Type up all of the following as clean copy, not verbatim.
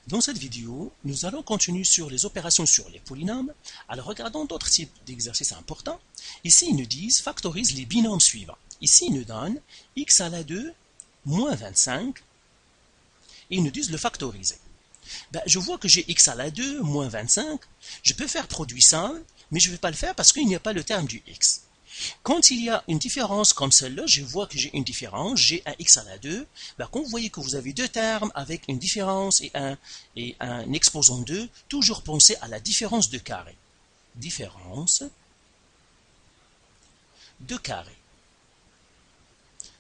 Dans cette vidéo, nous allons continuer sur les opérations sur les polynômes. Alors regardons d'autres types d'exercices importants. Ici, ils nous disent factorise les binômes suivants. Ici, ils nous donnent x à la 2 moins 25 et ils nous disent le factoriser. Je vois que j'ai x à la 2 moins 25. Je peux faire produit simple, mais je ne vais pas le faire parce qu'il n'y a pas le terme du x. Quand il y a une différence comme celle-là, je vois que j'ai une différence, j'ai un x à la 2. Quand vous voyez que vous avez deux termes avec une différence et un exposant 2, toujours pensez à la différence de carré. Différence de carré.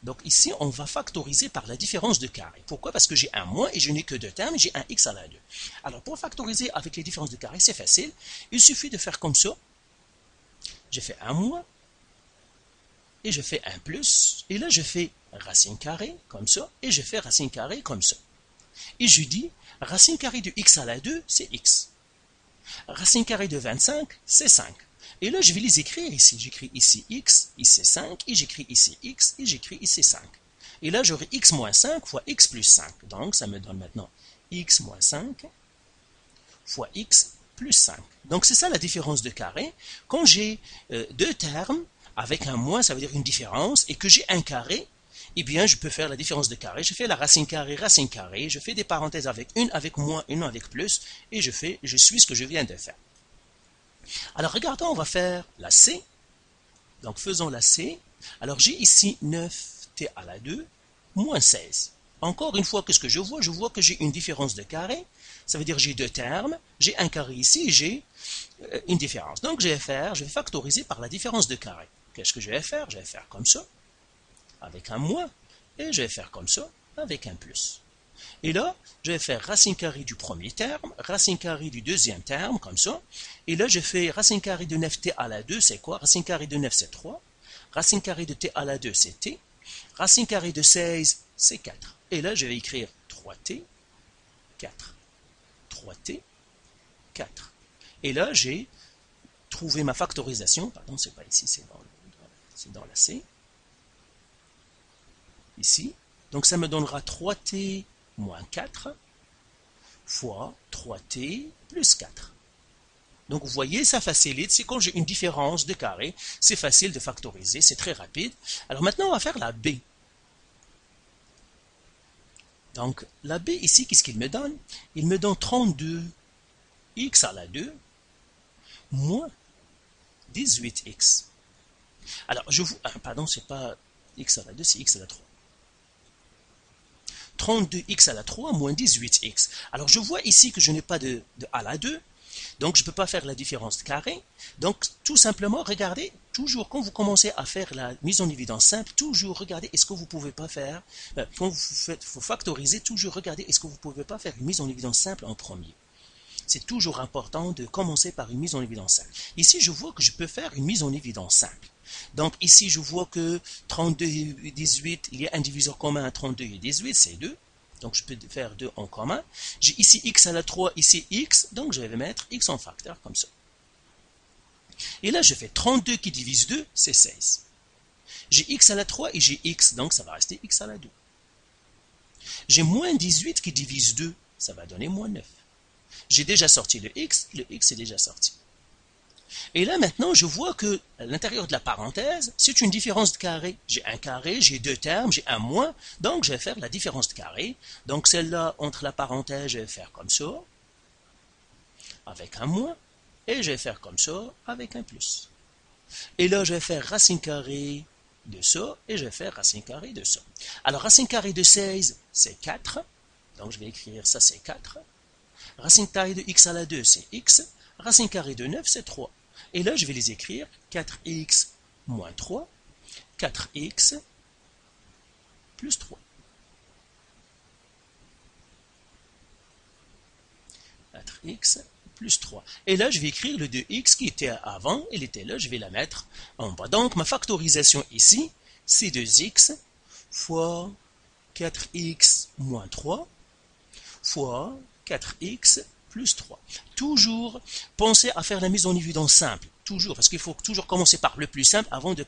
Donc ici, on va factoriser par la différence de carré. Pourquoi? Parce que j'ai un moins et je n'ai que deux termes et j'ai un x à la 2. Alors pour factoriser avec les différences de carré, c'est facile. Il suffit de faire comme ça. J'ai fait un moins. Et je fais un plus, et là je fais racine carrée, comme ça, et je fais racine carrée, comme ça. Et je dis, racine carrée de x à la 2, c'est x. Racine carrée de 25, c'est 5. Et là je vais les écrire ici. J'écris ici x, ici 5, et j'écris ici x, et j'écris ici 5. Et là j'aurai x moins 5 fois x plus 5. Donc ça me donne maintenant x moins 5 fois x plus 5. Donc c'est ça la différence de carré. Quand j'ai deux termes, avec un moins, ça veut dire une différence, et que j'ai un carré, eh bien, je peux faire la différence de carré. Je fais la racine carrée, je fais des parenthèses avec une avec moins, une avec plus, et je suis ce que je viens de faire. Alors, regardons, on va faire la C. Donc, faisons la C. Alors, j'ai ici 9t à la 2, moins 16. Encore une fois, qu'est-ce que je vois? Je vois que j'ai une différence de carré. Ça veut dire j'ai deux termes, j'ai un carré ici, j'ai une différence. Donc, je vais factoriser par la différence de carré. Qu'est-ce que je vais faire? Je vais faire comme ça, avec un moins, et je vais faire comme ça, avec un plus. Et là, je vais faire racine carrée du premier terme, racine carrée du deuxième terme, comme ça. Et là, je fais racine carrée de 9t à la 2, c'est quoi? Racine carrée de 9, c'est 3. Racine carrée de t à la 2, c'est t. Racine carrée de 16, c'est 4. Et là, je vais écrire 3t, 4. 3t, 4. Et là, j'ai trouvé ma factorisation. Pardon, c'est pas ici, c'est dans la C. Ici. Donc, ça me donnera 3t moins 4 fois 3t plus 4. Donc, vous voyez, ça facilite. C'est quand j'ai une différence de carré, c'est facile de factoriser, c'est très rapide. Alors, maintenant, on va faire la B. Donc, la B ici, qu'est-ce qu'il me donne? Il me donne 32x à la 2 moins 18x. Alors, pardon, c'est pas x à la 2, c'est x à la 3. 32x à la 3 moins 18x. Alors, je vois ici que je n'ai pas de à la 2, donc je ne peux pas faire la différence de carré. Donc, tout simplement, regardez, toujours quand vous commencez à faire la mise en évidence simple, toujours regardez est-ce que vous ne pouvez pas faire, quand vous factorisez, toujours regardez est-ce que vous ne pouvez pas faire une mise en évidence simple en premier. C'est toujours important de commencer par une mise en évidence simple. Ici, je vois que je peux faire une mise en évidence simple. Donc ici, je vois que 32 et 18, il y a un diviseur commun à 32 et 18, c'est 2. Donc je peux faire 2 en commun. J'ai ici x à la 3, ici x, donc je vais mettre x en facteur, comme ça. Et là, je fais 32 qui divise 2, c'est 16. J'ai x à la 3 et j'ai x, donc ça va rester x à la 2. J'ai moins 18 qui divise 2, ça va donner moins 9. J'ai déjà sorti le x est déjà sorti. Et là maintenant, je vois que à l'intérieur de la parenthèse, c'est une différence de carré. J'ai un carré, j'ai deux termes, j'ai un moins, donc je vais faire la différence de carré. Donc celle-là, entre la parenthèse, je vais faire comme ça, avec un moins, et je vais faire comme ça, avec un plus. Et là, je vais faire racine carrée de ça, et je vais faire racine carrée de ça. Alors, racine carrée de 16, c'est 4, donc je vais écrire ça, c'est 4. Racine carrée de x à la 2, c'est x. Racine carrée de 9, c'est 3. Et là, je vais les écrire 4x moins 3, 4x plus 3. 4x plus 3. Et là, je vais écrire le 2x qui était avant, il était là, je vais la mettre en bas. Donc, ma factorisation ici, c'est 2x fois 4x moins 3 fois 4x plus 3. Toujours pensez à faire la mise en évidence simple. Toujours, parce qu'il faut toujours commencer par le plus simple avant de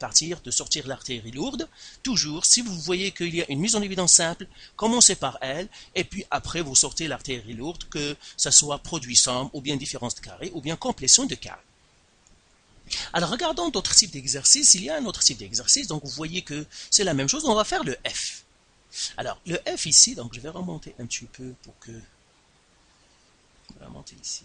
sortir l'artillerie lourde. Toujours, si vous voyez qu'il y a une mise en évidence simple, commencez par elle, et puis après vous sortez l'artillerie lourde, que ce soit produit somme, ou bien différence de carré, ou bien complétion de carré. Alors regardons d'autres types d'exercices. Il y a un autre type d'exercice, donc vous voyez que c'est la même chose. On va faire le F. Alors le F ici, donc je vais remonter un petit peu pour que... On va remonter ici...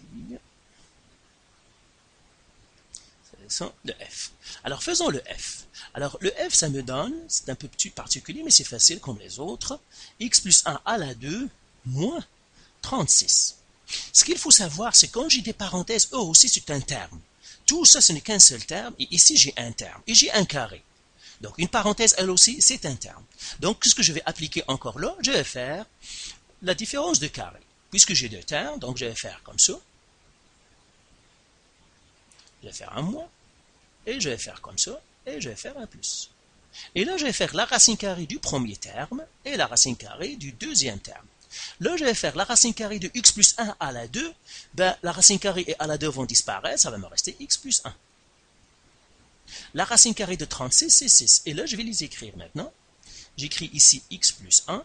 le F. Alors faisons le F. Alors le F, ça me donne, c'est un peu petit particulier, mais c'est facile comme les autres, x plus 1 à la 2 moins 36. Ce qu'il faut savoir, c'est quand j'ai des parenthèses, eux aussi c'est un terme. Tout ça, ce n'est qu'un seul terme, et ici j'ai un terme, et j'ai un carré. Donc une parenthèse, elle aussi, c'est un terme. Donc qu'est-ce que je vais appliquer encore là? Je vais faire la différence de carré. Puisque j'ai deux termes, donc je vais faire comme ça. Je vais faire un moins, et je vais faire comme ça, et je vais faire un plus. Et là, je vais faire la racine carrée du premier terme et la racine carrée du deuxième terme. Là, je vais faire la racine carrée de x plus 1 à la 2. Ben, la racine carrée et à la 2 vont disparaître, ça va me rester x plus 1. La racine carrée de 36, c'est 6. Et là, je vais les écrire maintenant. J'écris ici x plus 1.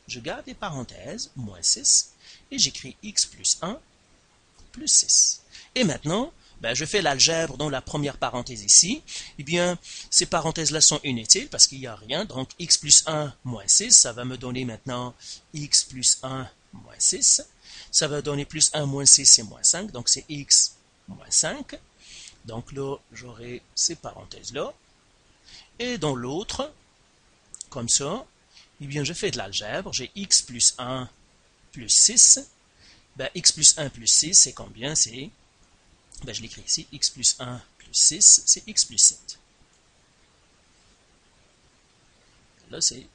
Je garde les parenthèses, moins 6. Et j'écris x plus 1 plus 6. Et maintenant, ben, je fais l'algèbre dans la première parenthèse ici. Eh bien, ces parenthèses-là sont inutiles parce qu'il n'y a rien. Donc, x plus 1 moins 6, ça va me donner maintenant x plus 1 moins 6. Ça va donner plus 1 moins 6, c'est moins 5. Donc, c'est x moins 5. Donc là, j'aurai ces parenthèses-là. Et dans l'autre, comme ça, eh bien, je fais de l'algèbre. J'ai x plus 1 plus 6. Ben, x plus 1 plus 6, c'est combien? C'est... Ben, je l'écris ici, x plus 1 plus 6, c'est x plus 7. Là, c'est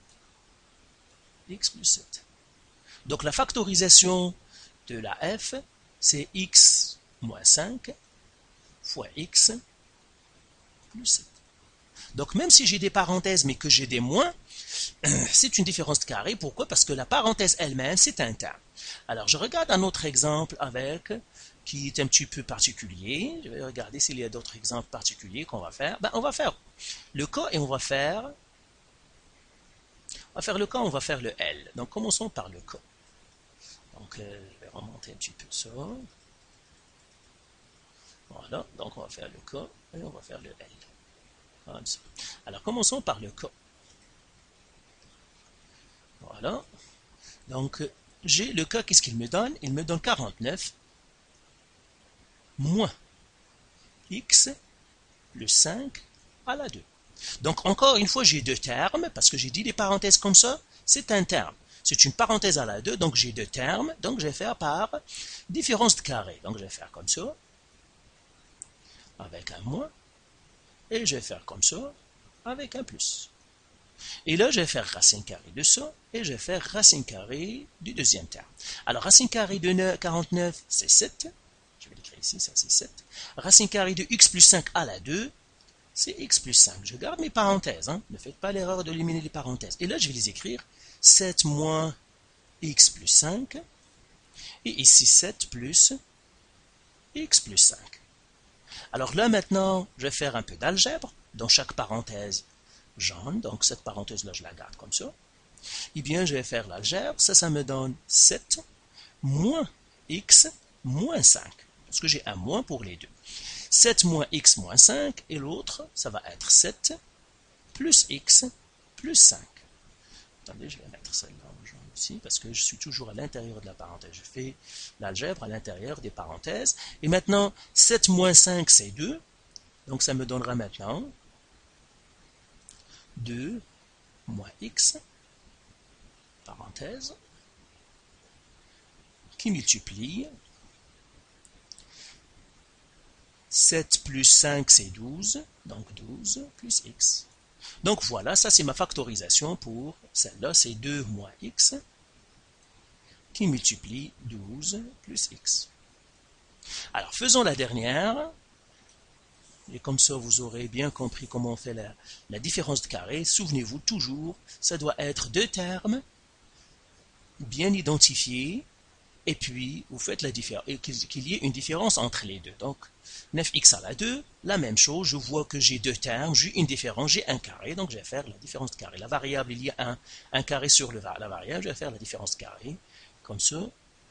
x plus 7. Donc, la factorisation de la f, c'est x moins 5 fois x plus 7. Donc, même si j'ai des parenthèses, mais que j'ai des moins, c'est une différence de carré. Pourquoi? Parce que la parenthèse elle-même, c'est un terme. Alors, je regarde un autre exemple avec... qui est un petit peu particulier. Je vais regarder s'il y a d'autres exemples particuliers qu'on va faire. Ben, on va faire le cas et on va faire le cas, on va faire le L. Donc, commençons par le cas. Donc, je vais remonter un petit peu ça. Voilà, donc on va faire le cas et on va faire le L. Comme ça. Alors, commençons par le cas. Voilà. Donc, j'ai le cas, qu'est-ce qu'il me donne? Il me donne 49 moins x plus 5 à la 2. Donc, encore une fois, j'ai deux termes, parce que j'ai dit des parenthèses comme ça, c'est un terme. C'est une parenthèse à la 2, donc j'ai deux termes, donc je vais faire par différence de carré. Donc, je vais faire comme ça, avec un moins, et je vais faire comme ça, avec un plus. Et là, je vais faire racine carrée de ça, et je vais faire racine carrée du deuxième terme. Alors, racine carrée de 49, c'est 7. Je vais l'écrire ici, ça c'est 7. Racine carrée de x plus 5 à la 2, c'est x plus 5. Je garde mes parenthèses, hein. Ne faites pas l'erreur d'éliminer les parenthèses. Et là, je vais les écrire 7 moins x plus 5. Et ici 7 plus x plus 5. Alors là, maintenant, je vais faire un peu d'algèbre dans chaque parenthèse jaune. Donc cette parenthèse-là, je la garde comme ça. Eh bien, je vais faire l'algèbre. Ça me donne 7 moins x moins 5. Parce que j'ai un moins pour les deux. 7 moins x moins 5, et l'autre, ça va être 7 plus x plus 5. Attendez, je vais mettre celle-là en jaune ici, parce que je suis toujours à l'intérieur de la parenthèse. Je fais l'algèbre à l'intérieur des parenthèses. Et maintenant, 7 moins 5, c'est 2. Donc, ça me donnera maintenant 2 moins x, parenthèse, qui multiplie 7 plus 5, c'est 12, donc 12 plus x. Donc voilà, ça c'est ma factorisation pour celle-là, c'est 2 moins x, qui multiplie 12 plus x. Alors faisons la dernière, et comme ça vous aurez bien compris comment on fait la différence de carré. Souvenez-vous toujours, ça doit être deux termes bien identifiés, et puis vous faites la différence, et qu'il y ait une différence entre les deux. Donc 9x à la 2, la même chose, je vois que j'ai deux termes, j'ai une différence, j'ai un carré, donc je vais faire la différence de carré. La variable, il y a un carré sur la variable, je vais faire la différence de carré, comme ça,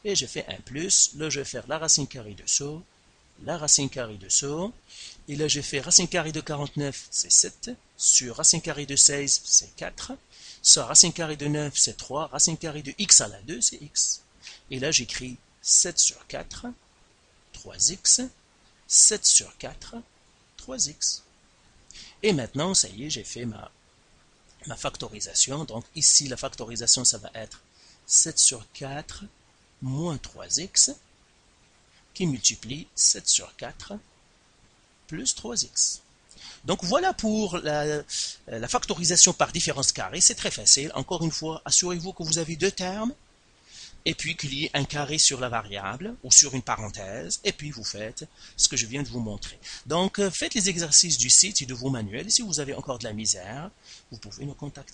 et je fais un plus, là je vais faire la racine carrée de ça, la racine carrée de ça, et là j'ai fait racine carrée de 49, c'est 7, sur racine carrée de 16, c'est 4, sur racine carrée de 9, c'est 3, racine carrée de x à la 2, c'est x. Et là j'écris 7 sur 4, 3x, 7 sur 4, 3x. Et maintenant, ça y est, j'ai fait ma factorisation. Donc ici, la factorisation, ça va être 7 sur 4 moins 3x qui multiplie 7 sur 4 plus 3x. Donc voilà pour la factorisation par différence carrée. C'est très facile. Encore une fois, assurez-vous que vous avez deux termes et puis qu'il y ait un carré sur la variable ou sur une parenthèse, et puis vous faites ce que je viens de vous montrer. Donc faites les exercices du site et de vos manuels, et si vous avez encore de la misère, vous pouvez nous contacter.